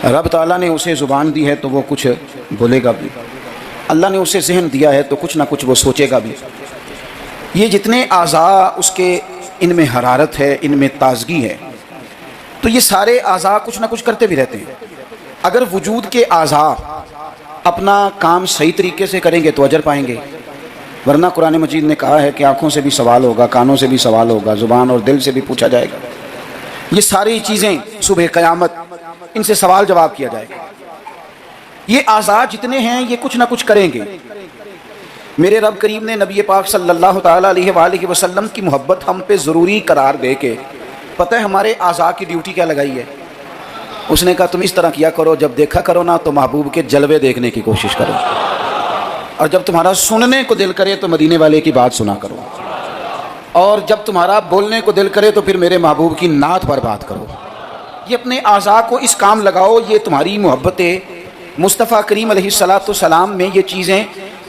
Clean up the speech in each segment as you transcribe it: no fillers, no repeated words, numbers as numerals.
رب تعالیٰ نے اسے زبان دی ہے تو وہ کچھ بولے گا بھی، اللہ نے اسے ذہن دیا ہے تو کچھ نہ کچھ وہ سوچے گا بھی۔ یہ جتنے اعضاء اس کے، ان میں حرارت ہے، ان میں تازگی ہے، تو یہ سارے اعضاء کچھ نہ کچھ کرتے بھی رہتے ہیں۔ اگر وجود کے اعضاء اپنا کام صحیح طریقے سے کریں گے تو اجر پائیں گے، ورنہ قرآن مجید نے کہا ہے کہ آنکھوں سے بھی سوال ہوگا، کانوں سے بھی سوال ہوگا، زبان اور دل سے بھی پوچھا جائے گا۔ یہ ساری چیزیں صبح قیامت ان سے سوال جواب کیا جائے گا۔ یہ اعضاء جتنے ہیں یہ کچھ نہ کچھ کریں گے۔ میرے رب کریم نے نبی پاک صلی اللہ تعالیٰ علیہ وآلہ وسلم کی محبت ہم پہ ضروری قرار دے کے پتہ ہے ہمارے اعضاء کی ڈیوٹی کیا لگائی ہے؟ اس نے کہا تم اس طرح کیا کرو، جب دیکھا کرو نا تو محبوب کے جلوے دیکھنے کی کوشش کرو، اور جب تمہارا سننے کو دل کرے تو مدینے والے کی بات سنا کرو، اور جب تمہارا بولنے کو دل کرے تو پھر میرے محبوب کی نعت پر بات کرو۔ یہ اپنے اعضاء کو اس کام لگاؤ، یہ تمہاری محبت مصطفیٰ کریم علیہ السلام میں یہ چیزیں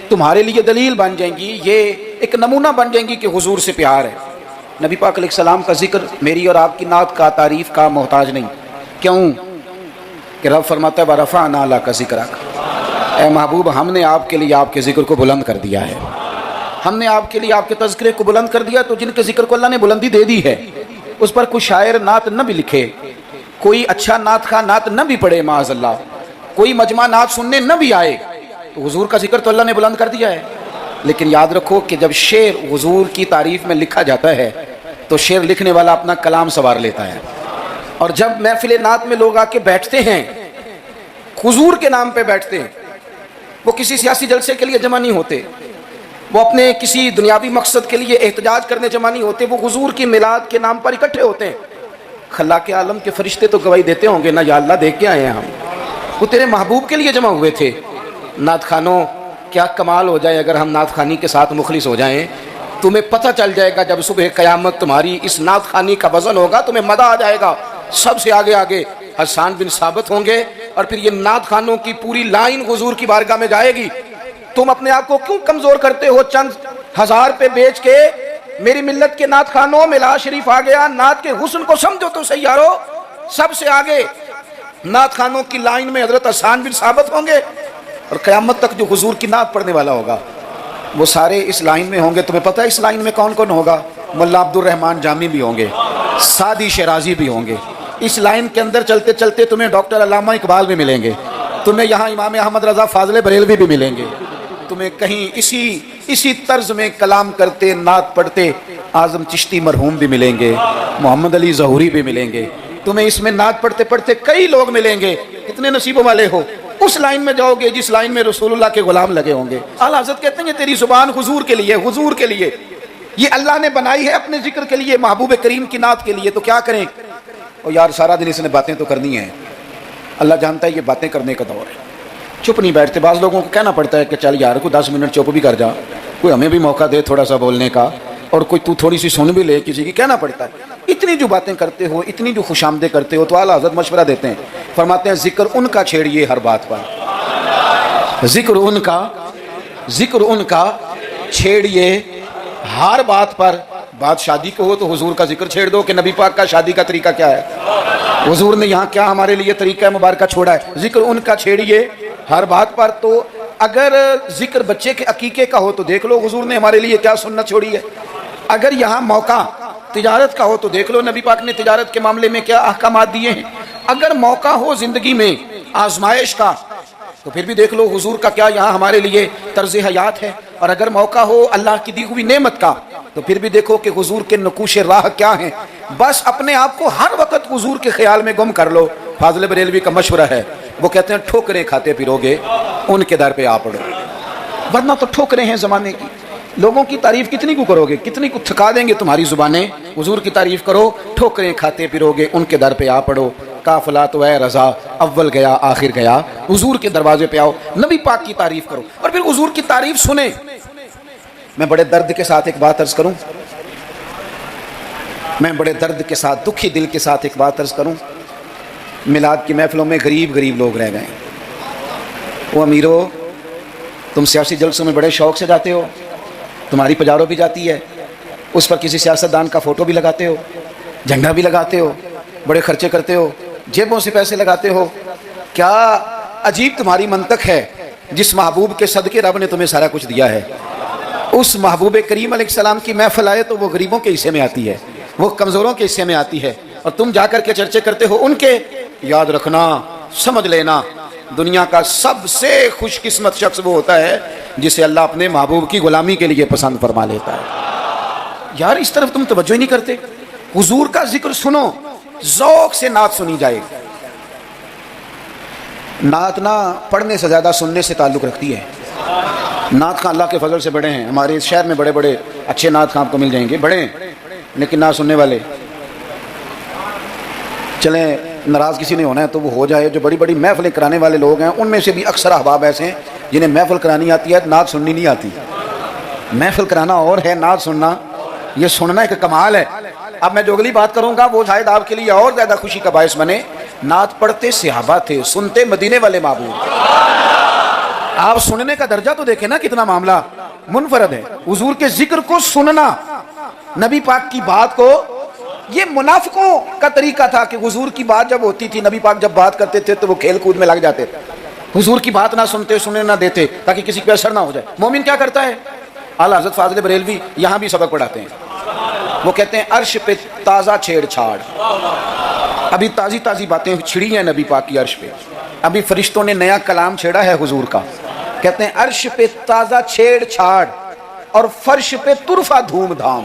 تمہارے لیے دلیل بن جائیں گی، یہ ایک نمونہ بن جائیں گی کہ حضور سے پیار ہے۔ نبی پاک علیہ السلام کا ذکر میری اور آپ کی نعت کا، تعریف کا محتاج نہیں۔ کیوں کہ رب فرماتا ہے وَرَفَعْنَا لَكَ ذِكْرَكَ، اے محبوب ہم نے آپ کے لیے آپ کے ذکر کو بلند کر دیا ہے، ہم نے آپ کے لیے آپ کے تذکرے کو بلند کر دیا۔ تو جن کے ذکر کو اللہ نے بلندی دے دی ہے اس پر کوئی شاعر نعت نہ بھی لکھے، کوئی اچھا نعت خواہ نعت نہ بھی پڑھے، معاذ اللہ، کوئی مجمع نعت سننے نہ بھی آئے، تو حضور کا ذکر تو اللہ نے بلند کر دیا ہے۔ لیکن یاد رکھو کہ جب شعر حضور کی تعریف میں لکھا جاتا ہے تو شعر لکھنے والا اپنا کلام سنوار لیتا ہے، اور جب محفل نعت میں لوگ آ کے بیٹھتے ہیں حضور کے نام پہ بیٹھتے ہیں، وہ کسی سیاسی جلسے کے لیے جمع نہیں ہوتے، وہ اپنے کسی دنیاوی مقصد کے لیے احتجاج کرنے جمع نہیں ہوتے، وہ حضور کی میلاد کے نام پر اکٹھے ہوتے ہیں۔ خلاق عالم کے فرشتے تو گواہی دیتے ہوں گے نا، یا اللہ دیکھ کے آئے ہیں ہم، وہ تیرے محبوب کے لیے جمع ہوئے تھے۔ نعت خانوں کیا کمال ہو جائے اگر ہم نعت خوانی کے ساتھ مخلص ہو جائیں، تمہیں پتہ چل جائے گا جب صبح قیامت تمہاری اس نعت خوانی کا وزن ہوگا، تمہیں مزہ آ جائے گا۔ سب سے آگے آگے حسان بن ثابت ہوں گے، اور پھر یہ نعت خوانوں کی پوری لائن حضور کی بارگاہ میں جائے گی۔ تم اپنے آپ کو کیوں کمزور کرتے ہو؟ چند ہزار پہ بیچ کے میری ملت کے نعت خوانوں میں لا شریف آ گیا، نعت کے حسن کو سمجھو تو صحیح یارو۔ سب سے آگے نعت خوانوں کی لائن میں حضرت حسان بن ثابت ہوں گے، اور قیامت تک جو حضور کی نعت پڑھنے والا ہوگا وہ سارے اس لائن میں ہوں گے۔ تمہیں پتہ ہے اس لائن میں کون کون ہوگا؟ ملا عبد الرحمن جامی بھی ہوں گے، سعدی شیرازی بھی ہوں گے۔ اس لائن کے اندر چلتے چلتے تمہیں ڈاکٹر علامہ اقبال بھی ملیں گے، تمہیں یہاں امام احمد رضا فاضل بریلوی بھی ملیں گے، تمہیں کہیں اسی طرز میں کلام کرتے نعت پڑھتے اعظم چشتی مرحوم بھی ملیں گے، محمد علی ظہوری بھی ملیں گے، تمہیں اس میں نعت پڑھتے پڑھتے کئی لوگ ملیں گے۔ کتنے نصیبوں والے ہو، اس لائن میں جاؤ گے جس لائن میں رسول اللہ کے غلام لگے ہوں گے۔ اعلیٰ حضرت کہتے ہیں کہ تیری زبان حضور کے لیے، حضور کے لیے، یہ اللہ نے بنائی ہے اپنے ذکر کے لیے، محبوب کریم کی نعت کے لیے۔ تو کیا کریں؟ اور یار سارا دن اس نے باتیں تو کرنی ہیں، اللہ جانتا ہے یہ باتیں کرنے کا دور ہے، چپ نہیں بیٹھتے۔ بعض لوگوں کو کہنا پڑتا ہے کہ چل یار کوئی 10 منٹ چپ بھی کر جا، کوئی ہمیں بھی موقع دے تھوڑا سا بولنے کا، اور کوئی تو تھوڑی سی سن بھی لے، کسی کی کہنا پڑتا ہے۔ اتنی جو باتیں کرتے ہو، اتنی جو خوش آمدیں کرتے ہو، تو اعلیٰ حضرت مشورہ دیتے ہیں، فرماتے ہیں ذکر ان کا چھیڑیے ہر بات پر، ذکر ان کا چھیڑیے ہر بات پر۔ بات شادی کو ہو تو حضور کا ذکر چھیڑ دو کہ نبی پاک کا شادی کا طریقہ کیا ہے، حضور نے یہاں کیا ہمارے لیے طریقہ مبارکہ چھوڑا ہے۔ ذکر ان کا چھیڑیے ہر بات پر۔ تو اگر ذکر بچے کے عقیقے کا ہو تو دیکھ لو حضور نے ہمارے لیے کیا سنت چھوڑی ہے۔ اگر یہاں موقع تجارت کا ہو تو دیکھ لو نبی پاک نے تجارت کے معاملے میں کیا احکامات دیے ہیں۔ اگر موقع ہو زندگی میں آزمائش کا تو پھر بھی دیکھ لو حضور کا کیا یہاں ہمارے لیے طرز حیات ہے۔ اور اگر موقع ہو اللہ کی دی ہوئی نعمت کا تو پھر بھی دیکھو کہ حضور کے نقوش راہ کیا ہیں۔ بس اپنے آپ کو ہر وقت حضور کے خیال میں گم کر لو۔ فاضل بریلوی کا مشورہ ہے، وہ کہتے ہیں ٹھوکریں کھاتے پھرو گے ان کے در پہ آ پڑو، ورنہ تو ٹھوکریں ہیں زمانے کی۔ لوگوں کی تعریف کتنی کو کرو گے، کتنی کو تھکا دیں گے تمہاری زبانیں۔ حضور کی تعریف کرو، ٹھوکریں کھاتے پھرو گے ان کے در پہ آ پڑو۔ قافلہ تو اے رضا اول گیا آخر گیا، حضور کے دروازے پہ آؤ، نبی پاک کی تعریف کرو، اور پھر حضور کی تعریف سنیں۔ میں بڑے درد کے ساتھ ایک بات عرض کروں، میں بڑے درد کے ساتھ، دکھی دل کے ساتھ ایک بات عرض کروں۔ میلاد کی محفلوں میں غریب لوگ رہ گئے ہیں۔ وہ امیرو، تم سیاسی جلسوں میں بڑے شوق سے جاتے ہو، تمہاری پجارو بھی جاتی ہے، اس پر کسی سیاستدان کا فوٹو بھی لگاتے ہو، جھنڈا بھی لگاتے ہو، بڑے خرچے کرتے ہو، جیبوں سے پیسے لگاتے ہو، کیا عجیب تمہاری منطق ہے، جس محبوب کے صدقے رب نے تمہیں سارا کچھ دیا ہے، اس محبوب کریم علیہ السلام کی محفل آئے تو وہ غریبوں کے حصے میں آتی ہے، وہ کمزوروں کے حصے میں آتی ہے، اور تم جا کر کے چرچے کرتے ہو ان کے۔ یاد رکھنا، سمجھ لینا، دنیا کا سب سے خوش قسمت شخص وہ ہوتا ہے جسے اللہ اپنے محبوب کی غلامی کے لیے پسند فرما لیتا ہے۔ یار اس طرف تم توجہ ہی نہیں کرتے۔ حضور کا ذکر سنو، ذوق سے نعت سنی جائے۔ نعت نہ پڑھنے سے زیادہ سننے سے تعلق رکھتی ہے۔ نعت خاں اللہ کے فضل سے بڑے ہیں، ہمارے اس شہر میں بڑے بڑے اچھے نعت خاں آپ کو مل جائیں گے، بڑے ہیں لیکن نعت سننے والے۔ چلیں ناراض کسی نے ہونا ہے تو وہ ہو جائے، جو بڑی بڑی محفلیں کرانے والے لوگ ہیں ان میں سے بھی اکثر احباب ایسے ہیں جنہیں محفل کرانی آتی ہے، نعت سننی نہیں آتی۔ محفل کرانا اور ہے، نعت سننا یہ سننا ایک کمال ہے۔ اب میں جو اگلی بات کروں گا وہ شاید آپ کے لیے اور زیادہ خوشی کا باعث بنے۔ نعت پڑھتے صحابہ تھے، سنتے مدینے والے محبوب۔ آپ سننے کا درجہ تو دیکھیں نا، کتنا معاملہ منفرد ہے۔ حضور کے ذکر کو سننا، نبی پاک کی بات کو، یہ منافقوں کا طریقہ تھا کہ حضور کی بات جب ہوتی تھی، نبی پاک جب بات کرتے تھے تو وہ کھیل کود میں لگ جاتے تھے، حضور کی بات نہ سنتے، سننے نہ دیتے تاکہ کسی پہ اثر نہ ہو جائے۔ مومن کیا کرتا ہے؟ اعلیٰ حضرت فاضل بریلوی یہاں بھی سبق پڑھاتے ہیں، وہ کہتے ہیں عرش پہ تازہ چھیڑ چھاڑ، ابھی تازی تازی باتیں چھڑی ہیں نبی پاک کی عرش پہ، ابھی فرشتوں نے نیا کلام چھیڑا ہے حضور کا۔ کہتے ہیں عرش پہ تازہ چھیڑ چھاڑ اور فرش پہ طرفہ دھوم دھام۔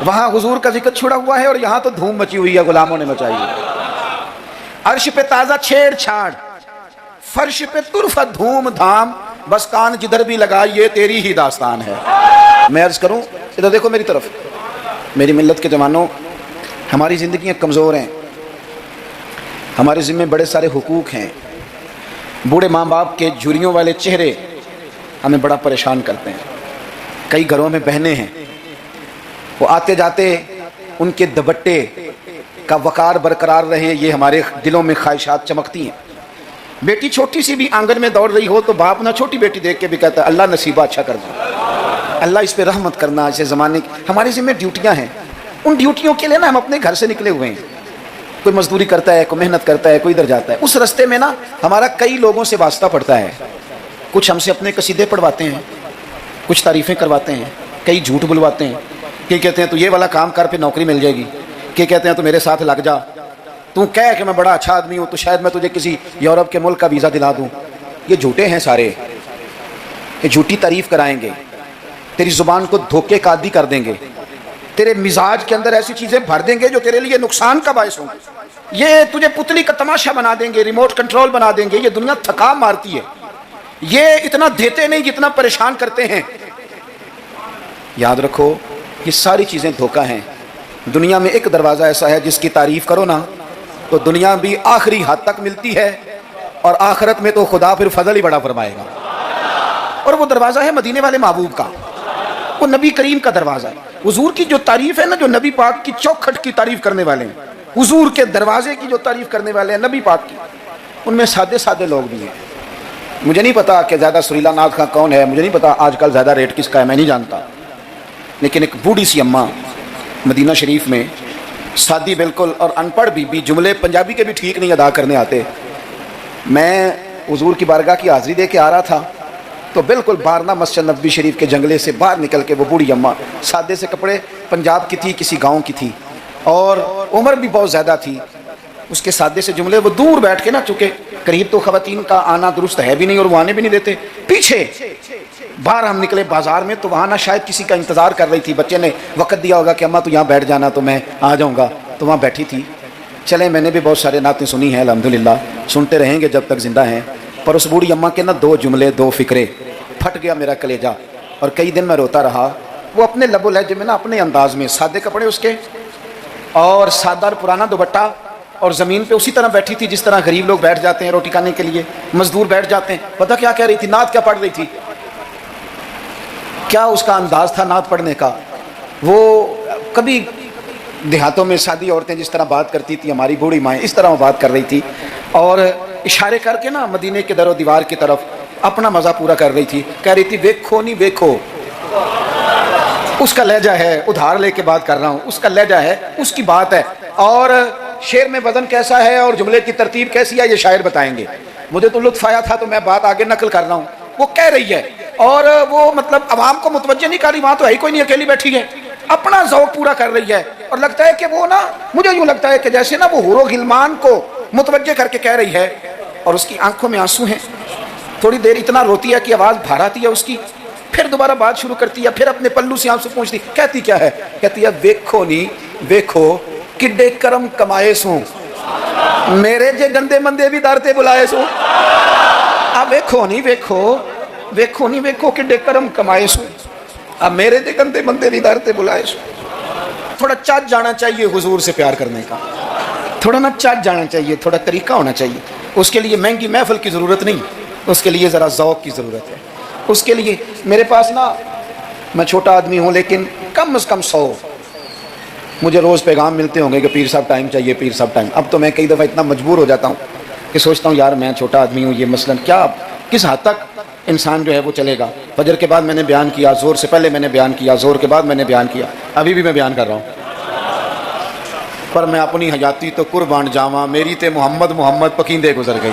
وہاں حضور کا ذکر چھڑا ہوا ہے اور یہاں تو دھوم مچی ہوئی ہے، غلاموں نے مچائی ہے۔ عرش پہ تازہ چھیڑ چھاڑ، فرش پہ طرفہ دھوم دھام، بس کان جدھر بھی لگائیے تیری ہی داستان ہے۔ میں عرض کروں، ادھر دیکھو میری طرف، میری ملت کے جوانوں، ہماری زندگیاں کمزور ہیں، ہمارے ذمہ بڑے سارے حقوق ہیں، بوڑھے ماں باپ کے جھریوں والے چہرے ہمیں بڑا پریشان کرتے ہیں۔ کئی گھروں میں بہنیں ہیں، وہ آتے جاتے ان کے دوپٹے کا وقار برقرار رہے، یہ ہمارے دلوں میں خواہشات چمکتی ہیں۔ بیٹی چھوٹی سی بھی آنگن میں دوڑ رہی ہو تو باپ نہ چھوٹی بیٹی دیکھ کے بھی کہتا ہے اللہ نصیبہ اچھا کر دو، اللہ اس پہ رحمت کرنا۔ ایسے زمانے کی ہمارے ذمہ ڈیوٹیاں ہیں، ان ڈیوٹیوں کے لیے نا ہم اپنے گھر سے نکلے ہوئے ہیں، کوئی مزدوری کرتا ہے، کوئی محنت کرتا ہے، کوئی ادھر جاتا ہے۔ اس رستے میں نا ہمارا کئی لوگوں سے واسطہ پڑتا ہے، کچھ ہم سے اپنے قصیدے پڑھواتے ہیں، کچھ تعریفیں کرواتے ہیں، کئی جھوٹ بلواتے ہیں، کہ کہتے ہیں تو یہ والا کام کر پہ نوکری مل جائے گی، کہ کہتے ہیں تو میرے ساتھ لگ جا، تو کہہ کہ میں بڑا اچھا آدمی ہوں تو شاید میں تجھے کسی یورپ کے ملک کا ویزا دلا دوں۔ یہ جھوٹے ہیں سارے، یہ جھوٹی تعریف کرائیں گے، تیری زبان کو دھوکے کا عادی کر دیں گے، تیرے مزاج کے اندر ایسی چیزیں بھر دیں گے جو تیرے لیے نقصان کا باعث ہوں گے، یہ تجھے پتلی کا تماشا بنا دیں گے، ریموٹ کنٹرول بنا دیں گے۔ یہ دنیا تھکا مارتی ہے، یہ اتنا دیتے نہیں جتنا پریشان کرتے ہیں۔ یاد رکھو یہ ساری چیزیں دھوکہ ہیں۔ دنیا میں ایک دروازہ ایسا ہے جس کی تعریف کرو نا تو دنیا بھی آخری حد تک ملتی ہے، اور آخرت میں تو خدا پھر فضل ہی بڑا فرمائے گا، اور وہ دروازہ ہے مدینے والے محبوب کا، وہ نبی کریم کا دروازہ ہے۔ حضور کی جو تعریف ہے نا، جو نبی پاک کی چوکھٹ کی تعریف کرنے والے ہیں، حضور کے دروازے کی جو تعریف کرنے والے ہیں نبی پاک کی، ان میں سادے سادے لوگ بھی ہیں۔ مجھے نہیں پتا کہ زیادہ سریلا نعت خواں کون ہے، مجھے نہیں پتا آج کل زیادہ ریٹ کس کا ہے، میں نہیں جانتا، لیکن ایک بوڑھی سی اماں مدینہ شریف میں، سادی بالکل اور ان پڑھ بھی جملے پنجابی کے بھی ٹھیک نہیں ادا کرنے آتے۔ میں حضور کی بارگاہ کی حاضری دے کے آ رہا تھا تو بالکل بارنا مسجد نبوی شریف کے جنگلے سے باہر نکل کے وہ بوڑھی اماں، سادے سے کپڑے، پنجاب کی تھی، کسی گاؤں کی تھی، اور عمر بھی بہت زیادہ تھی۔ اس کے سادے سے جملے وہ دور بیٹھ کے نا، چونکہ قریب تو خواتین کا آنا درست ہے بھی نہیں اور وہ آنے بھی نہیں دیتے، پیچھے باہر ہم نکلے بازار میں تو وہاں نہ شاید کسی کا انتظار کر رہی تھی، بچے نے وقت دیا ہوگا کہ اماں تو یہاں بیٹھ جانا تو میں آ جاؤں گا، تو وہاں بیٹھی تھی۔ چلیں میں نے بھی بہت سارے نعتیں سنی ہیں الحمدللہ، سنتے رہیں گے جب تک زندہ ہیں، پر اس بوڑھی اماں کے نا دو جملے، دو فکرے، پھٹ گیا میرا کلیجہ، اور کئی دن میں روتا رہا۔ وہ اپنے لب و لہجے میں نا، اپنے انداز میں، سادے کپڑے اس کے اور سادہ اور پرانا دوپٹہ، اور زمین پہ اسی طرح بیٹھی تھی جس طرح غریب لوگ بیٹھ جاتے ہیں روٹی کھانے کے لیے، مزدور بیٹھ جاتے ہیں۔ پتہ کیا کہہ رہی تھی؟ نعت کیا پڑھ رہی تھی، کیا اس کا انداز تھا نعت پڑھنے کا۔ وہ کبھی دیہاتوں میں سادی عورتیں جس طرح بات کرتی تھی، ہماری بوڑھی مائیں اس طرح وہ بات کر رہی تھی، اور اشارے کر کے نا مدینے کے در و دیوار کی طرف اپنا مزہ پورا کر رہی تھی، کہہ رہی تھی ویکھو نہیں ویکھو، اس کا لہجہ ہے، ادھار لے کے بات کر رہا ہوں، اس کا لہجہ ہے، اس کی بات ہے، اور شعر میں وزن کیسا ہے اور جملے کی ترتیب کیسی ہے یہ شاعر بتائیں گے. مجھے تو لطف آیا تھا تو میں بات آگے نقل کر رہا ہوں. وہ کہہ رہی ہے اور وہ مطلب عوام کو متوجہ نہیں کر رہی, وہاں تو ہے ہی کوئی نہیں, اکیلی بیٹھی ہے, اپنا ذوق پورا کر رہی ہے. اور لگتا ہے کہ وہ نا, مجھے یوں لگتا ہے کہ جیسے نا وہ حور و غلمان کو متوجہ کر کے کہہ رہی ہے, اور اس کی آنکھوں میں آنسو ہیں. تھوڑی دیر اتنا روتی ہے کہ آواز بھار آتی ہے اس کی, پھر دوبارہ بات شروع کرتی ہے, پھر اپنے پلو سے آنسو پوچھتی, کہتی کیا ہے, کہتی ہے ویکھو نہیں ویکھو کڈے کرم کمائے سوں, میرے جے گندے مندے بھی در تے بلائے سوں. اب ویکھو نہیں ویکھو کڈے کرم کمائے سوں, اب میرے جے گندے مندے بھی در تے بلائے سوں. تھوڑا چاچ جانا چاہیے حضور سے پیار کرنے کا, تھوڑا نا چاچ جانا چاہیے, تھوڑا طریقہ ہونا چاہیے. اس کے لیے مہنگی محفل کی ضرورت نہیں, اس کے لیے ذرا ذوق کی ضرورت ہے. اس کے لیے میرے پاس نا, میں چھوٹا آدمی ہوں لیکن کم از کم 100 مجھے روز پیغام ملتے ہوں گے کہ پیر صاحب ٹائم چاہیے, پیر صاحب ٹائم. اب تو میں کئی دفعہ اتنا مجبور ہو جاتا ہوں کہ سوچتا ہوں یار میں چھوٹا آدمی ہوں, یہ مثلاً کیا کس حد تک انسان جو ہے وہ چلے گا. فجر کے بعد میں نے بیان کیا, زور سے پہلے میں نے بیان کیا, زور کے بعد میں نے بیان کیا, ابھی بھی میں بیان کر رہا ہوں. پر میں اپنی حیاتی تو قربان جاواں, میری تے محمد پکیندے گزر گئی.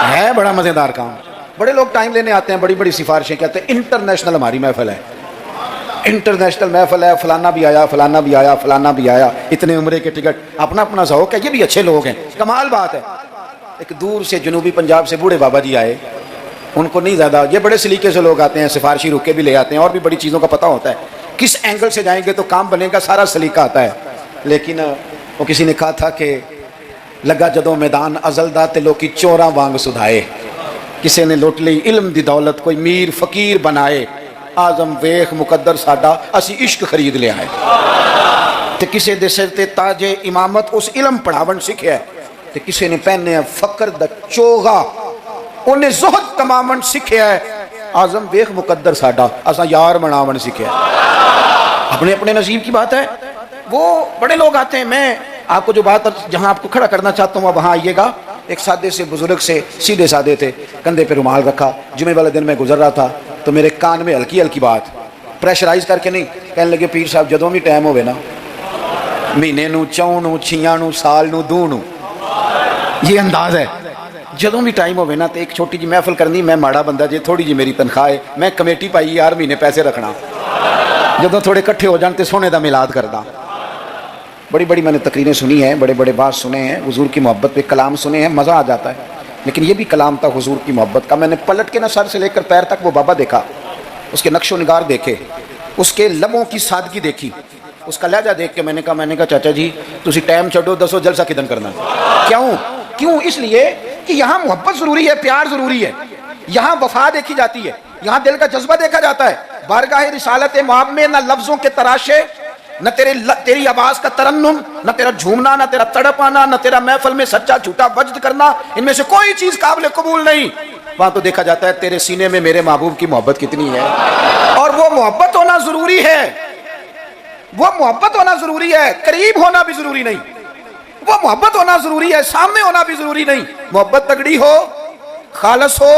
ہے بڑا مزیدار کام. بڑے لوگ ٹائم لینے آتے ہیں, بڑی بڑی سفارشیں کہتے ہیں انٹرنیشنل ہماری محفل ہے, انٹرنیشنل محفل ہے, فلانا بھی آیا فلانا بھی آیا فلانا بھی آیا, اتنے عمرے کے ٹکٹ, اپنا اپنا ذوق ہے. یہ بھی اچھے لوگ ہیں, کمال بات ہے. ایک دور سے جنوبی پنجاب سے بوڑھے بابا جی آئے, ان کو نہیں زیادہ, یہ بڑے سلیقے سے لوگ آتے ہیں, سفارشی رکے بھی لے آتے ہیں, اور بھی بڑی چیزوں کا پتہ ہوتا ہے, کس اینگل سے جائیں گے تو کام بنے گا, سارا سلیقہ آتا ہے. لیکن وہ کسی نے کہا تھا کہ لگا جدوں میدان ازل دا تے لوکی چوراں وانگ سدھائے, کسی نے لوٹ لی علم دی دولت, کوئی میر فقیر بنائے, آزم ویخ مقدر ساڈا اسی عشق خرید لے آئے. تے کسی دے سر تے تاج امامت اس علم پڑھاون سکھیا ہے, تے کسی نے پہنے فقر دا چوغا انہیں زہد تمامن سکھیا ہے, آزم ویخ مقدر ساڈا اسا یار مناون سکھیا ہے. اپنے اپنے نصیب کی بات ہے. وہ بڑے لوگ آتے ہیں, میں آپ کو جو بات جہاں آپ کو کھڑا کرنا چاہتا ہوں وہاں آئیے گا. ایک سادے سے بزرگ سے, سیدھے سادے تھے, کندھے پہ رومال رکھا, جمعے والے دن میں گزر رہا تھا تو میرے کان میں ہلکی ہلکی بات, پریشرائز کر کے نہیں, کہنے لگے پیر صاحب جدوں بھی ٹائم ہوئے نا, مہینے نو, چون نو, چھیاں نو, سال نو, دو نو, یہ انداز ہے, جدوں بھی ٹائم ہوئے نا تو ایک چھوٹی جی محفل کرنی. میں ماڑا بندہ جی, تھوڑی جی میری تنخواہ ہے, میں کمیٹی پائی یار مہینے پیسے رکھنا, جدوں تھوڑے کٹھے ہو جان تے سونے دا میلاد کردا. بڑی بڑی میں نے تقریریں سنی ہیں, بڑے بڑے بات سنے ہیں, حضور کی محبت پہ کلام سنے ہیں, مزہ آ جاتا ہے. لیکن یہ بھی کلام تھا حضور کی محبت کا. میں نے پلٹ کے نہ سر سے لے کر پیر تک وہ بابا دیکھا, اس کے نقش و نگار دیکھے, اس کے لبوں کی سادگی دیکھی, اس کا لہجہ دیکھ کے میں نے کہا چاچا جی تسی ٹائم چھڈو, دسو جلسہ کدن کرنا. کیوں؟ اس لیے کہ یہاں محبت ضروری ہے, پیار ضروری ہے, یہاں وفا دیکھی جاتی ہے, یہاں دل کا جذبہ دیکھا جاتا ہے. بارگاہ رسالت مآب میں نہ لفظوں کے تراشے, نہ تیری آواز کا ترنم, نہ تیرا جھومنا, نہ تیرا تڑپ آنا, نہ تیرا محفل میں سچا جھوٹا وجد کرنا, ان میں سے کوئی چیز قابل قبول نہیں. وہاں تو دیکھا جاتا ہے تیرے سینے میں میرے محبوب کی محبت کتنی ہے, اور وہ محبت ہونا ضروری ہے, وہ محبت ہونا ضروری ہے, قریب ہونا بھی ضروری نہیں. وہ محبت ہونا ضروری ہے, سامنے ہونا بھی ضروری نہیں. محبت تگڑی ہو, خالص ہو,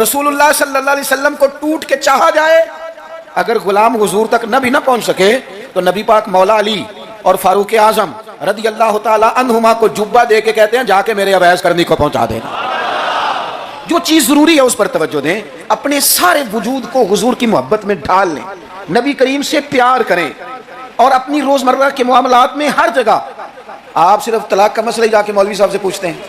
رسول اللہ صلی اللہ علیہ وسلم کو ٹوٹ کے چاہا جائے. اگر غلام حضور تک نبی نہ پہنچ سکے تو نبی پاک مولا علی اور فاروق اعظم رضی اللہ تعالی عنہما کو جبہ دے کے کہتے ہیں جا کے میرے اویس کرنی کو پہنچا دینا. جو چیز ضروری ہے اس پر توجہ دیں, اپنے سارے وجود کو حضور کی محبت میں ڈھال لیں, نبی کریم سے پیار کریں, اور اپنی روزمرہ کے معاملات میں ہر جگہ. آپ صرف طلاق کا مسئلہ ہی جا کے مولوی صاحب سے پوچھتے ہیں,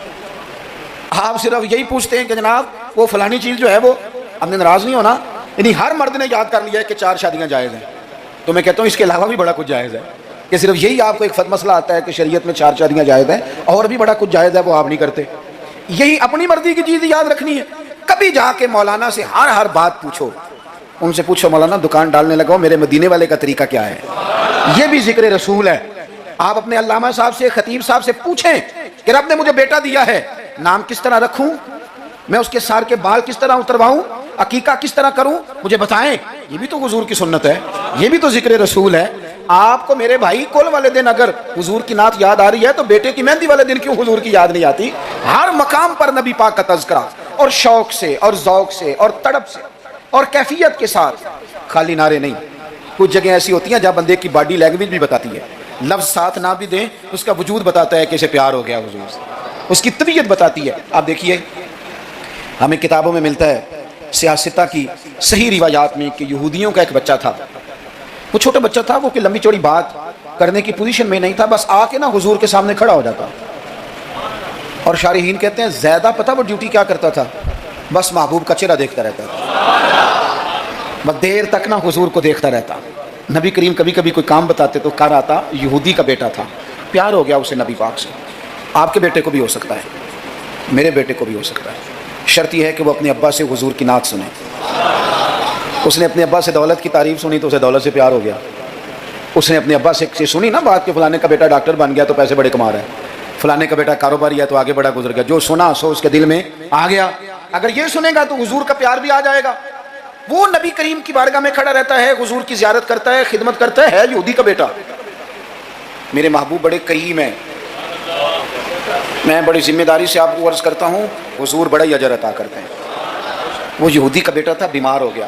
آپ صرف یہی پوچھتے ہیں کہ جناب وہ فلانی چیز جو ہے وہ, ہم نے ناراض نہیں ہونا. یعنی ہر مرد نے یاد کر لیا ہے کہ 4 شادیاں جائز ہیں, تو میں کہتا ہوں اس کے علاوہ بھی بڑا کچھ جائز ہے, کہ صرف یہی آپ کو ایک مسئلہ آتا ہے کہ شریعت میں 4 شادیاں جائز ہیں, اور بھی بڑا کچھ جائز ہے وہ آپ نہیں کرتے. یہی اپنی مرضی کی چیز یاد رکھنی ہے. کبھی جا کے مولانا سے ہر بات پوچھو, ان سے پوچھو مولانا دکان ڈالنے لگاؤ, میرے مدینے والے کا طریقہ کیا ہے, یہ بھی ذکر رسول ہے. آپ اپنے علامہ صاحب سے, خطیب صاحب سے پوچھیں کہ رب نے مجھے بیٹا دیا ہے, نام کس طرح رکھوں, میں اس کے سار کے بال کس طرح اترواؤں, عقیقہ کس طرح کروں, مجھے بتائیں. یہ بھی تو حضور کی سنت ہے, یہ بھی تو ذکر رسول ہے. آپ کو میرے بھائی کل والے دن اگر حضور کی نعت یاد آ رہی ہے تو بیٹے کی مہندی والے دن کیوں حضور کی یاد نہیں آتی. ہر مقام پر نبی پاک کا تذکرہ, اور شوق سے اور ذوق سے اور تڑپ سے اور کیفیت کے ساتھ, خالی نعرے نہیں. کچھ جگہیں ایسی ہوتی ہیں جہاں بندے کی باڈی لینگویج بھی بتاتی ہے. لفظ ساتھ نہ بھی دیں اس کا وجود بتاتا ہے کہ اسے پیار ہو گیا حضور سے، اس کی طبیعت بتاتی ہے۔ آپ دیکھیے ہمیں کتابوں میں ملتا ہے سیاستہ کی صحیح روایات میں کہ یہودیوں کا ایک بچہ تھا، وہ چھوٹا بچہ تھا، وہ کہ لمبی چوڑی بات کرنے کی پوزیشن میں نہیں تھا، بس آ کے نا حضور کے سامنے کھڑا ہو جاتا، اور شارحین کہتے ہیں زیادہ پتہ وہ ڈیوٹی کیا کرتا تھا، بس محبوب کا چہرہ دیکھتا رہتا تھا، بس دیر تک نا حضور کو دیکھتا رہتا۔ نبی کریم کبھی کبھی کوئی کام بتاتے تو کہا آتا یہودی کا بیٹا تھا، پیار ہو گیا اسے نبی پاک سے۔ آپ کے بیٹے کو بھی ہو سکتا ہے، میرے بیٹے کو بھی ہو سکتا ہے، شرط یہ ہے کہ وہ اپنے ابا سے حضور کی نعت سنیں۔ اس نے اپنے ابا سے دولت کی تعریف سنی تو اسے دولت سے پیار ہو گیا۔ اس نے اپنے ابا سے سنی نا بات کہ فلانے کا بیٹا ڈاکٹر بن گیا تو پیسے بڑے کما رہا ہے، فلانے کا بیٹا کاروباری ہے تو آگے بڑا گزر گیا، جو سنا سو اس کے دل میں آ گیا۔ اگر یہ سنے گا تو حضور کا پیار بھی آ جائے گا۔ وہ نبی کریم کی بارگاہ میں کھڑا رہتا ہے، حضور کی زیارت کرتا ہے، خدمت کرتا ہے یہودی کا بیٹا۔ میرے محبوب بڑے کریم ہیں، میں بڑی ذمہ داری سے آپ کو عرض کرتا ہوں، حضور بڑا ہی اجر عطا کرتے ہیں۔ وہ یہودی کا بیٹا تھا، بیمار ہو گیا،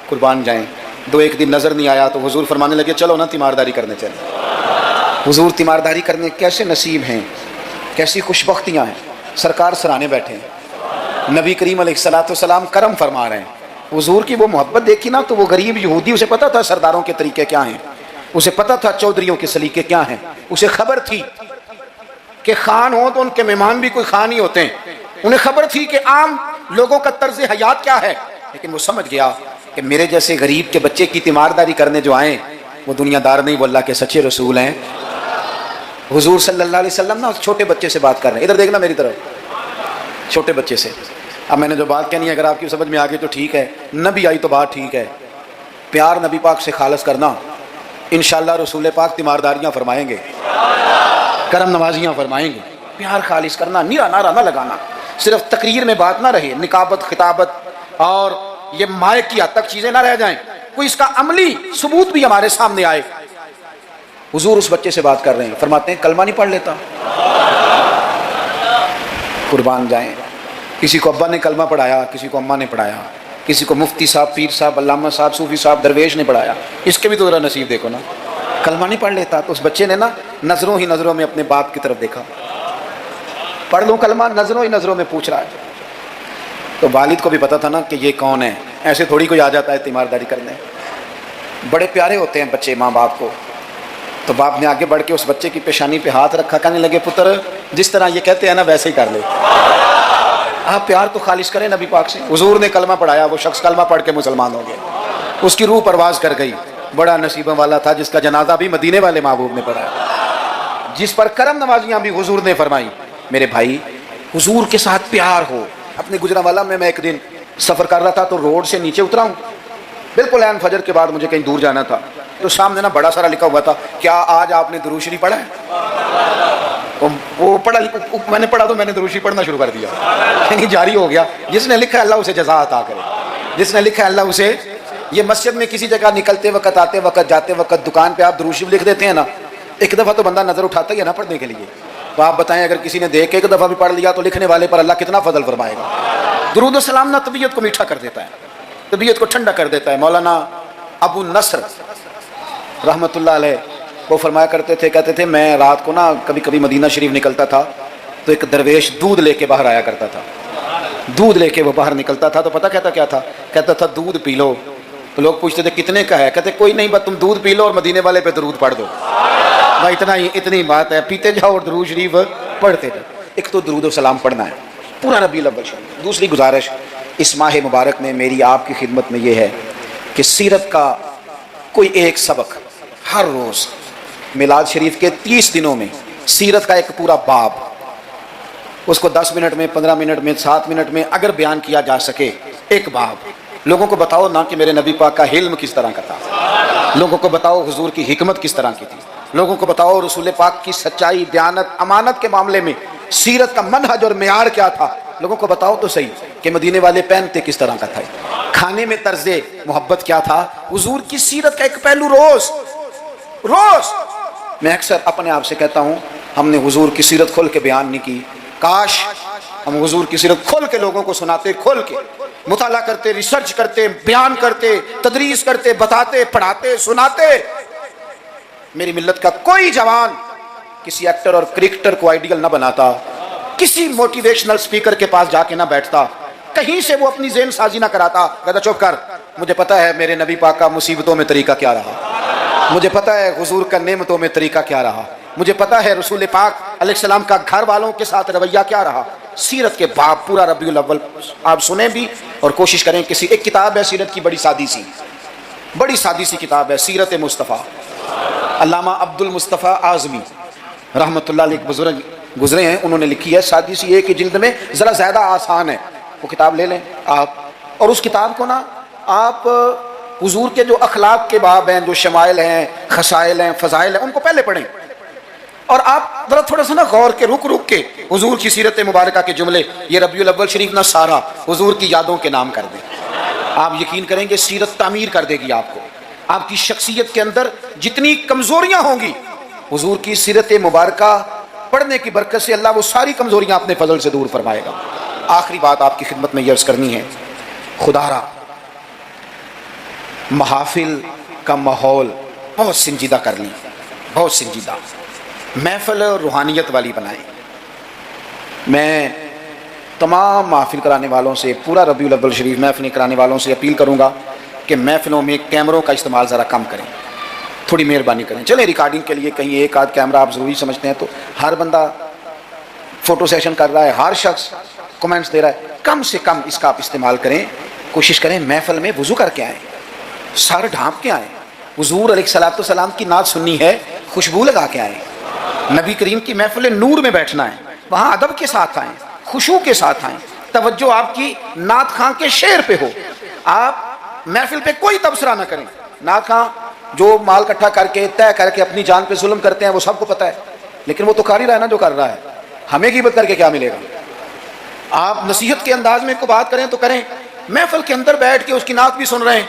قربان جائیں، دو ایک دن نظر نہیں آیا تو حضور فرمانے لگے چلو نا تیمارداری کرنے چلے۔ حضور تیمارداری کرنے کیسے نصیب ہیں، کیسی خوش بختیاں ہیں، سرکار سرانے بیٹھے ہیں، نبی کریم علیہ الصلوۃ والسلام کرم فرما رہے ہیں۔ حضور کی وہ محبت دیکھی نا تو وہ غریب یہودی، اسے پتا تھا سرداروں کے طریقے کیا ہیں، اسے پتا تھا چودھریوں کے سلیقے کیا ہیں، اسے خبر تھی کہ خان ہو تو ان کے مہمان بھی کوئی خان ہی ہوتے ہیں، انہیں خبر تھی کہ عام لوگوں کا طرز حیات کیا ہے، لیکن وہ سمجھ گیا کہ میرے جیسے غریب کے بچے کی تیمارداری کرنے جو آئیں وہ دنیا دار نہیں، وہ اللہ کے سچے رسول ہیں۔ حضور صلی اللہ علیہ وسلم نا اس چھوٹے بچے سے بات کر رہے ہیں، ادھر دیکھنا میری طرف، چھوٹے بچے سے۔ اب میں نے جو بات کہنی ہے اگر آپ کی سمجھ میں آ گئی تو ٹھیک ہے، نہ بھی آئی تو بات ٹھیک ہے۔ پیار نبی پاک سے خالص کرنا، انشاءاللہ رسول پاک تیمارداریاں فرمائیں گے، کرم نوازیاں فرمائیں گے۔ پیار خالص کرنا، نیرا نعرہ نہ لگانا، صرف تقریر میں بات نہ رہے، نکابت خطابت اور یہ مائک کی حد تک چیزیں نہ رہ جائیں، کوئی اس کا عملی ثبوت بھی ہمارے سامنے آئے۔ حضور اس بچے سے بات کر رہے ہیں، فرماتے ہیں کلمہ نہیں پڑھ لیتا؟ قربان جائیں، کسی کو ابا نے کلمہ پڑھایا، کسی کو اماں نے پڑھایا، کسی کو مفتی صاحب، پیر صاحب، علامہ صاحب، صوفی صاحب، درویش نے پڑھایا، اس کے بھی تو ذرا نصیب دیکھو نا، کلمہ نہیں پڑھ لیتا۔ تو اس بچے نے نا نظروں ہی نظروں میں اپنے باپ کی طرف دیکھا، پڑھ لوں کلمہ، نظروں ہی نظروں میں پوچھ رہا ہے۔ تو والد کو بھی پتا تھا نا کہ یہ کون ہے، ایسے تھوڑی کوئی آ جاتا ہے تیمارداری کرنے، بڑے پیارے ہوتے ہیں بچے ماں باپ کو۔ تو باپ نے آگے بڑھ کے اس بچے کی پیشانی پہ ہاتھ رکھا، کہنے لگے پتر جس طرح یہ کہتے ہیں نا ویسے ہی کر لے، آپ پیار تو خالص کریں نبی پاک سے۔ حضور نے کلمہ پڑھایا، وہ شخص کلمہ پڑھ کے مسلمان ہو گیا، اس کی روح پرواز کر گئی۔ بڑا نصیبہ والا تھا جس کا جنازہ بھی مدینے والے محبوب نے پڑھایا، جس پر کرم نوازیاں بھی حضور نے فرمائی۔ میرے بھائی حضور کے ساتھ پیار ہو۔ اپنے گجرانوالہ میں ایک دن سفر کر رہا تھا تو روڈ سے نیچے اترا ہوں، بالکل عین فجر کے بعد مجھے کہیں دور جانا تھا، تو سامنے نا بڑا سارا لکھا ہوا تھا کیا آج آپ نے درود شریف پڑھا ہے؟ وہ پڑھا، میں نے پڑھا تو میں نے درود شریف پڑھنا شروع کر دیا، یعنی جاری ہو گیا۔ جس نے لکھا ہے اللہ اسے جزا عطا کرے، جس نے لکھا ہے اللہ اسے۔ یہ مسجد میں کسی جگہ نکلتے وقت، آتے وقت، جاتے وقت، دکان پہ آپ درود شریف لکھ دیتے ہیں نا، ایک دفعہ تو بندہ نظر اٹھاتا ہی ہے نا پڑھنے کے لیے، تو آپ بتائیں اگر کسی نے دیکھ کے ایک دفعہ بھی پڑھ لیا تو لکھنے والے پر اللہ کتنا فضل فرمائے گا۔ درود و سلام نا طبیعت کو میٹھا کر دیتا ہے، طبیعت کو ٹھنڈا کر دیتا ہے۔ مولانا ابو نصر رحمۃ اللہ علیہ وہ فرمایا کرتے تھے، کہتے تھے میں رات کو نا کبھی کبھی مدینہ شریف نکلتا تھا تو ایک درویش دودھ لے کے باہر آیا کرتا تھا، دودھ لے کے وہ باہر نکلتا تھا تو پتہ کہتا کیا تھا؟ کہتا تھا دودھ پی لو۔ تو لوگ پوچھتے تھے کتنے کا ہے؟ کہتے کوئی نہیں، بس تم دودھ پی لو اور مدینے والے پہ درود پڑھ دو، بھائی اتنا ہی، اتنی بات ہے، پیتے جاؤ اور درود شریف پڑھتے جاؤ۔ ایک تو درود و سلام پڑھنا ہے پورا ربیع الاول شریف۔ دوسری گزارش اس ماہ مبارک میں میری آپ کی خدمت میں یہ ہے کہ سیرت کا کوئی ایک سبق ہر روز، میلاد شریف کے 30 دنوں میں سیرت کا ایک پورا باب، اس کو 10 منٹ میں، 15 منٹ میں، 7 منٹ میں اگر بیان کیا جا سکے، ایک باب لوگوں کو بتاؤ نا کہ میرے نبی پاک کا علم کس طرح کا تھا، لوگوں کو بتاؤ حضور کی حکمت کس طرح کی تھی، لوگوں کو بتاؤ رسول پاک کی سچائی، دیانت، امانت کے معاملے میں سیرت کا منہج اور معیار کیا تھا، لوگوں کو بتاؤ تو صحیح کہ مدینے والے پہنتے کس طرح کا تھا، کھانے میں طرز محبت کیا تھا، حضور کی سیرت کا ایک پہلو روز میں اکثر اپنے آپ سے کہتا ہوں ہم نے حضور کی سیرت کھول کے بیان نہیں کی، کاش ہم حضور کی سیرت کھول کے لوگوں کو سناتے، کھول کے مطالعہ کرتے، ریسرچ کرتے، بیان کرتے، تدریس کرتے، بتاتے، پڑھاتے، سناتے۔ میری ملت کا کوئی جوان کسی ایکٹر اور کرکٹر کو آئیڈیل نہ بناتا، کسی موٹیویشنل سپیکر کے پاس جا کے نہ بیٹھتا، کہیں سے وہ اپنی ذہن سازی نہ کراتا، کہتا چپ کر، مجھے پتا ہے میرے نبی پاک کا مصیبتوں میں طریقہ کیا رہا، مجھے پتا ہے حضور کا نعمتوں میں طریقہ کیا رہا، مجھے پتا ہے رسول پاک علیہ السلام کا گھر والوں کے ساتھ رویہ کیا رہا۔ سیرت کے باب پورا ربیع الاول آپ سنیں بھی اور کوشش کریں۔ کسی ایک کتاب ہے سیرت کی، بڑی سادی سی کتاب ہے، سیرت مصطفیٰ، علامہ عبد المصطفیٰ اعظمی رحمۃ اللہ علیہ، ایک بزرگ گزرے ہیں، انہوں نے لکھی ہے، سادی سی ایک ہی جلد میں، ذرا زیادہ آسان ہے، وہ کتاب لے لیں آپ، اور اس کتاب کو نا آپ حضور کے جو اخلاق کے باب ہیں، جو شمائل ہیں، خصائل ہیں، فضائل ہیں، ان کو پہلے پڑھیں، اور آپ ذرا تھوڑا سا نا غور کے رک کے حضور کی سیرت مبارکہ کے جملے، یہ ربیع الاول شریف نہ سارا حضور کی یادوں کے نام کر دیں، آپ یقین کریں گے سیرت تعمیر کر دے گی آپ کو، آپ کی شخصیت کے اندر جتنی کمزوریاں ہوں گی، حضور کی سیرت مبارکہ پڑھنے کی برکت سے اللہ وہ ساری کمزوریاں اپنے فضل سے دور فرمائے گا۔ آخری بات آپ کی خدمت میں یہ عرض کرنی ہے، خدا را محافل کا ماحول بہت سنجیدہ کر لیں، بہت سنجیدہ، محفل روحانیت والی بنائیں۔ میں تمام محفل کرانے والوں سے، پورا ربیع الاول شریف محفلیں کرانے والوں سے اپیل کروں گا کہ محفلوں میں کیمروں کا استعمال ذرا کم کریں، تھوڑی مہربانی کریں۔ چلیں ریکارڈنگ کے لیے کہیں ایک آدھ کیمرہ آپ ضروری سمجھتے ہیں تو ہر بندہ فوٹو سیشن کر رہا ہے، ہر شخص کمنٹس دے رہا ہے، کم سے کم اس کا آپ استعمال کریں، کوشش کریں محفل میں وضو کر کے آئیں، سر ڈھانپ کے آئیں، حضور علیہ الصلوۃ والسلام کی نعت سننی ہے، خوشبو لگا کے آئیں، نبی کریم کی محفل نور میں بیٹھنا ہے، وہاں ادب کے ساتھ آئیں، خشوع کے ساتھ آئیں، توجہ آپ کی نعت خاں کے شعر پہ ہو، آپ محفل پہ کوئی تبصرہ نہ کریں۔ نعت خاں جو مال اکٹھا کر کے طے کر کے اپنی جان پہ ظلم کرتے ہیں وہ سب کو پتہ ہے، لیکن وہ تو کر ہی رہا ہے نا جو کر رہا ہے، ہمیں غیبت کر کے کیا ملے گا؟ آپ نصیحت کے انداز میں کو بات کریں تو کریں، محفل کے اندر بیٹھ کے اس کی نعت بھی سن رہے ہیں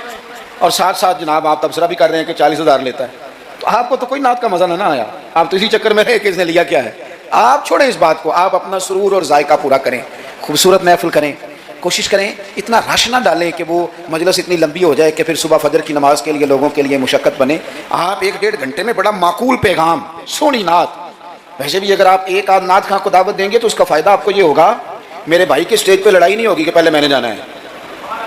اور ساتھ ساتھ جناب آپ تبصرہ بھی کر رہے ہیں کہ 40,000 لیتا ہے، تو آپ کو تو کوئی نعت کا مزہ نہ آیا، آپ تو اسی چکر میں رہے کہ اس نے لیا کیا ہے۔ آپ چھوڑیں اس بات کو، آپ اپنا سرور اور ذائقہ پورا کریں، خوبصورت محفل کریں، کوشش کریں اتنا رش نہ ڈالیں کہ وہ مجلس اتنی لمبی ہو جائے کہ پھر صبح فجر کی نماز کے لیے لوگوں کے لیے مشقت بنے۔ آپ 1-1.5 گھنٹے میں بڑا معقول پیغام، سونی نعت، ویسے بھی اگر آپ ایک آدھ نعت خاں کو دعوت دیں گے تو اس کا فائدہ آپ کو یہ ہوگا، میرے بھائی کے اسٹیج پہ لڑائی نہیں ہوگی کہ پہلے میں نے جانا ہے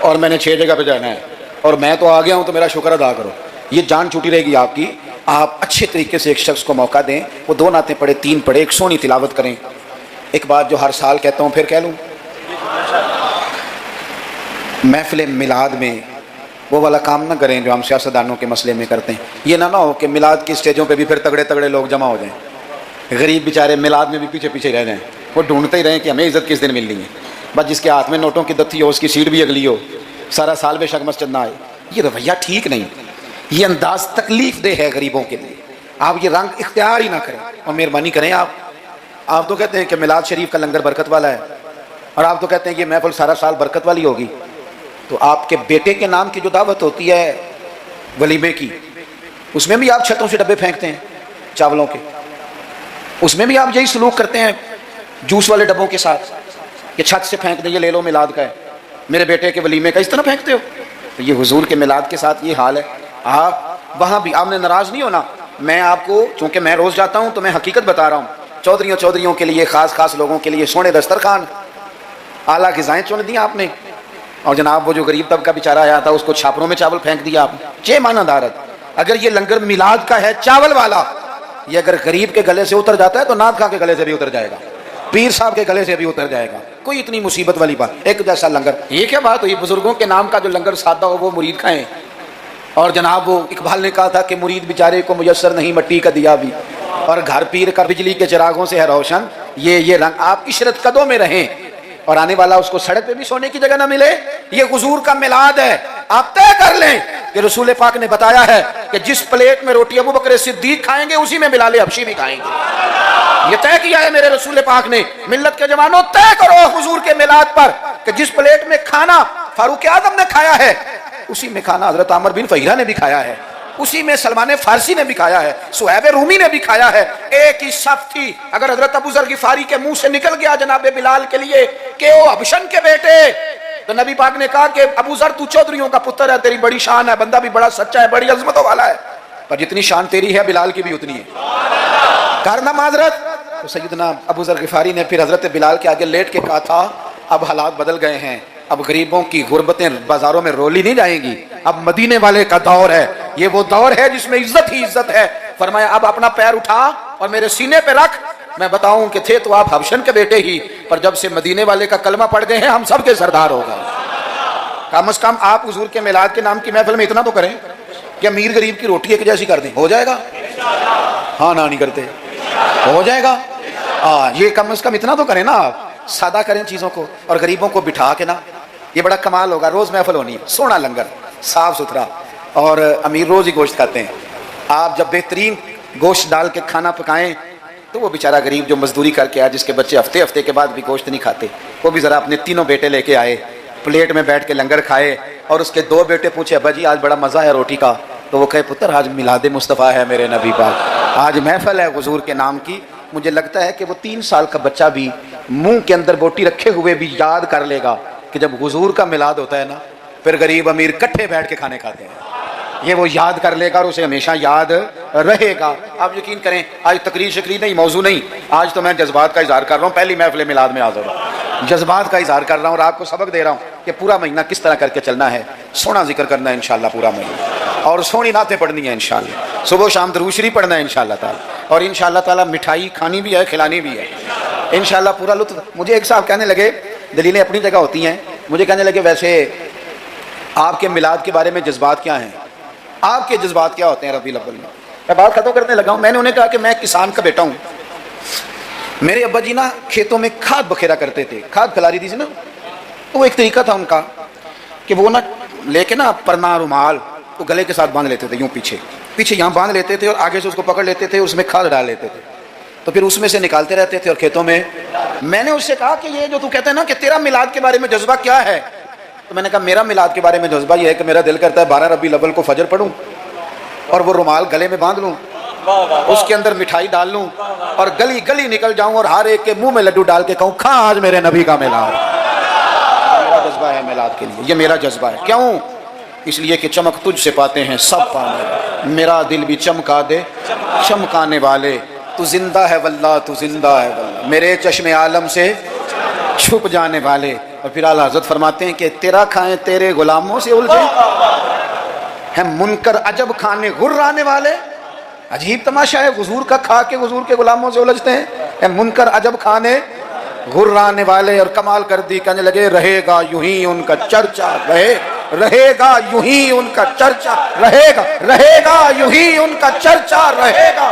اور میں نے 6 جگہ پہ جانا ہے اور میں تو آ گیا ہوں تو میرا شکر ادا کرو، یہ جان چھوٹی رہے گی آپ کی۔ آپ اچھے طریقے سے ایک شخص کو موقع دیں، وہ 2 نعتیں پڑھے، 3 پڑھے، ایک سونی تلاوت کریں۔ ایک بات جو ہر سال کہتا ہوں پھر کہہ لوں، محفل میلاد میں وہ والا کام نہ کریں جو ہم سیاستدانوں کے مسئلے میں کرتے ہیں، یہ نہ ہو کہ میلاد کی اسٹیجوں پہ بھی پھر تگڑے تگڑے لوگ جمع ہو جائیں، غریب بیچارے میلاد میں بھی پیچھے پیچھے رہ جائیں، وہ ڈھونڈتے ہی رہیں کہ ہمیں عزت کس دن ملنی ہے، بس جس کے ہاتھ میں نوٹوں کی دتی ہو اس کی سیٹ بھی اگلی ہو، سارا سال بے شک مسجد نہ آئے، یہ رویہ ٹھیک نہیں، یہ انداز تکلیف دہ ہے غریبوں کے لیے، آپ یہ رنگ اختیار ہی نہ کریں، اور مہربانی کریں۔ آپ تو کہتے ہیں کہ میلاد شریف کا لنگر برکت والا ہے، اور آپ تو کہتے ہیں کہ یہ محفل سارا سال برکت والی ہوگی، تو آپ کے بیٹے کے نام کی جو دعوت ہوتی ہے ولیمے کی، اس میں بھی آپ چھتوں سے ڈبے پھینکتے ہیں چاولوں کے، اس میں بھی آپ یہی سلوک کرتے ہیں جوس والے ڈبوں کے ساتھ کہ چھت سے پھینک دیں، یہ لے لو میلاد کا ہے، میرے بیٹے کے ولیمے کا اس طرح پھینکتے ہو، تو یہ حضور کے میلاد کے ساتھ یہ حال ہے۔ آپ وہاں بھی آپ نے ناراض نہیں ہونا، میں آپ کو چونکہ میں روز جاتا ہوں تو میں حقیقت بتا رہا ہوں، چودھریوں کے لیے، خاص لوگوں کے لیے سونے دسترخوان، اعلیٰ غذائیں چن دی آپ نے، اور جناب وہ جو غریب طبقہ بیچارہ آیا تھا اس کو چھاپروں میں چاول پھینک دیا آپ نے۔ چے مانا دارت، اگر یہ لنگر میلاد کا ہے چاول والا، یہ اگر غریب کے گلے سے اتر جاتا ہے تو نعت خاں کے گلے سے بھی اتر جائے گا، پیر صاحب کے گلے سے بھی اتر جائے گا، کوئی اتنی مصیبت والی بات، ایک جیسا لنگر، یہ کیا بات ہوئی؟ بزرگوں کے نام کا جو لنگر سادہ ہو وہ مرید کھائیں، اور جناب وہ اقبال نے کہا تھا کہ مرید بیچارے کو میسر نہیں مٹی کا دیا بھی، اور گھر پیر کا بجلی کے چراغوں سے ہے روشن، یہ رنگ، آپ عشرت قدوں میں رہیں اور آنے والا اس کو سڑک پہ بھی سونے کی جگہ نہ ملے۔ یہ حضور کا میلاد ہے، آپ طے کر لیں کہ رسول پاک نے بتایا ہے کہ جس پلیٹ میں روٹی ابو بکر صدیق کھائیں گے اسی میں بلال حبشی بھی کھائیں گے، یہ طے کیا ہے میرے رسول پاک نے۔ ملت کے جوانوں طے کرو حضور کے میلاد پر کہ جس پلیٹ میں کھانا فاروق اعظم نے کھایا ہے اسی میں کھانا حضرت عامر بن فہیرہ نے بھی کھایا ہے، اسی میں سلمان فارسی نے بھی کھایا ہے، صہیب رومی نے بھی کھایا ہے، ایک ہی صف تھی۔ اگر حضرت ابو ذر غفاری کے منہ سے نکل گیا جناب بلال کے لیے کہ وہ حبشن کے بیٹے، تو نبی پاک نے کہا کہ ابو ذر تو چودھریوں کا پتر ہے، تیری بڑی شان ہے، بندہ بھی بڑا سچا ہے، بڑی عظمتوں والا ہے، پر جتنی شان تیری ہے بلال کی بھی اتنی ہے. کرنا معذرت. تو سیدنا ابو ذر غفاری نے پھر حضرت بلال کے آگے لیٹ کے کہا تھا اب حالات بدل گئے ہیں, اب غریبوں کی غربتیں بازاروں میں رولی نہیں جائیں گی, اب مدینے والے کا دور ہے, یہ وہ دور ہے جس میں عزت ہی عزت ہے. فرمایا اب اپنا پیر اٹھا اور میرے سینے پہ رکھ, میں بتاؤں کہ تھے تو آپ حبشن کے بیٹے ہی, پر جب سے مدینے والے کا کلمہ پڑھ گئے ہیں ہم سب کے سردار ہو گئے. کم از کم آپ حضور کے میلاد کے نام کی محفل میں اتنا تو کریں کہ امیر غریب کی روٹی ایک جیسی کر دیں, ہو جائے گا؟ ہاں نہ نہیں کرتے, ہو جائے گا. یہ کم از کم اتنا تو کریں نا, آپ سادہ کریں چیزوں کو, اور غریبوں کو بٹھا کے نا, یہ بڑا کمال ہوگا. روز محفل ہونی ہے, سونا لنگر صاف ستھرا, اور امیر روز ہی گوشت کھاتے ہیں. آپ جب بہترین گوشت ڈال کے کھانا پکائیں تو وہ بیچارہ غریب جو مزدوری کر کے آئے, جس کے بچے ہفتے ہفتے کے بعد بھی گوشت نہیں کھاتے, وہ بھی ذرا اپنے تینوں بیٹے لے کے آئے, پلیٹ میں بیٹھ کے لنگر کھائے, اور اس کے دو بیٹے پوچھے ابا جی آج بڑا مزہ ہے روٹی کا, تو وہ کہے پتر آج میلاد مصطفیٰ ہے میرے نبی پاک, آج محفل ہے حضور کے نام کی. مجھے لگتا ہے کہ وہ 3 سال کا بچہ بھی منہ کے اندر بوٹی رکھے ہوئے بھی یاد کر لے گا کہ جب حضور کا میلاد ہوتا ہے نا پھر غریب امیر کٹھے بیٹھ کے کھانے کھاتے ہیں. یہ وہ یاد کر لے گا اور اسے ہمیشہ یاد رہے گا. آپ یقین کریں آج تقریر شکری نہیں, موضوع نہیں, آج تو میں جذبات کا اظہار کر رہا ہوں, پہلی محفل میلاد میں حاضر ہوں, جذبات کا اظہار کر رہا ہوں اور آپ کو سبق دے رہا ہوں کہ پورا مہینہ کس طرح کر کے چلنا ہے. سونا ذکر کرنا ہے انشاءاللہ پورا مہینہ, اور سونی نعتیں پڑھنی ہے انشاءاللہ, صبح و شام درود شریف پڑھنا ہے انشاءاللہ تعالی, اور انشاءاللہ تعالی مٹھائی کھانی بھی ہے کھلانی بھی ہے انشاءاللہ پورا لطف. مجھے ایک صاحب کہنے لگے, دلیلیں اپنی جگہ ہوتی ہیں, مجھے کہنے لگے ویسے آپ کے میلاد کے بارے میں جذبات کیا ہیں, آپ کے جذبات کیا ہوتے ہیں ربیع الاول میں؟ میں بات ختم کرنے لگا ہوں. میں نے انہیں کہا کہ میں کسان کا بیٹا ہوں, میرے ابا جی نا کھیتوں میں کھاد بکھیرا کرتے تھے, کھاد کھلاری دی تھی نا, تو وہ ایک طریقہ تھا ان کا کہ وہ نا لے کے نا پرنا رومال تو گلے کے ساتھ باندھ لیتے تھے, یوں پیچھے پیچھے یہاں باندھ لیتے تھے اور آگے سے اس کو پکڑ لیتے تھے, اس میں کھاد ڈال لیتے تھے, تو پھر اس میں سے نکالتے رہتے تھے اور کھیتوں میں. میں نے اس سے کہا کہ یہ جو تو کہتے ہیں نا کہ تیرا میلاد کے بارے میں جذبہ کیا ہے, تو میں نے کہا میرا میلاد کے بارے میں جذبہ یہ ہے کہ میرا دل کرتا ہے 12 ربیع الاول کو فجر پڑھوں اور وہ رومال گلے میں باندھ لوں, اس کے اندر مٹھائی ڈال لوں اور گلی گلی نکل جاؤں اور ہر ایک کے منہ میں لڈو ڈال کے کہوں کھا آج میرے نبی کا میلاد. میرا جذبہ ہے میلاد کے لیے, یہ میرا جذبہ ہے. کیوں؟ اس لیے کہ چمک تجھ سے پاتے ہیں سب پانے, میرا دل بھی چمکا دے چمکانے والے, تو زندہ ہے واللہ تو زندہ ہے واللہ, میرے چشم عالم سے چھپ جانے والے. اور پھر اعلیٰ حضرت فرماتے ہیں کہ تیرا کھائیں تیرے غلاموں سے الجھے ہیں منکر عجب کھانے غرانے والے. عجیب تماشا ہے, حضور کا کھا کے حضور کے غلاموں سے الجھتے ہیں منکر عجب کھانے غرانے والے. اور کمال کر دی, کہنے لگے رہے گا یوں ہی ان کا چرچا, رہے گا یوں ہی ان کا چرچا, رہے گا یوں ہی ان کا چرچا رہے گا.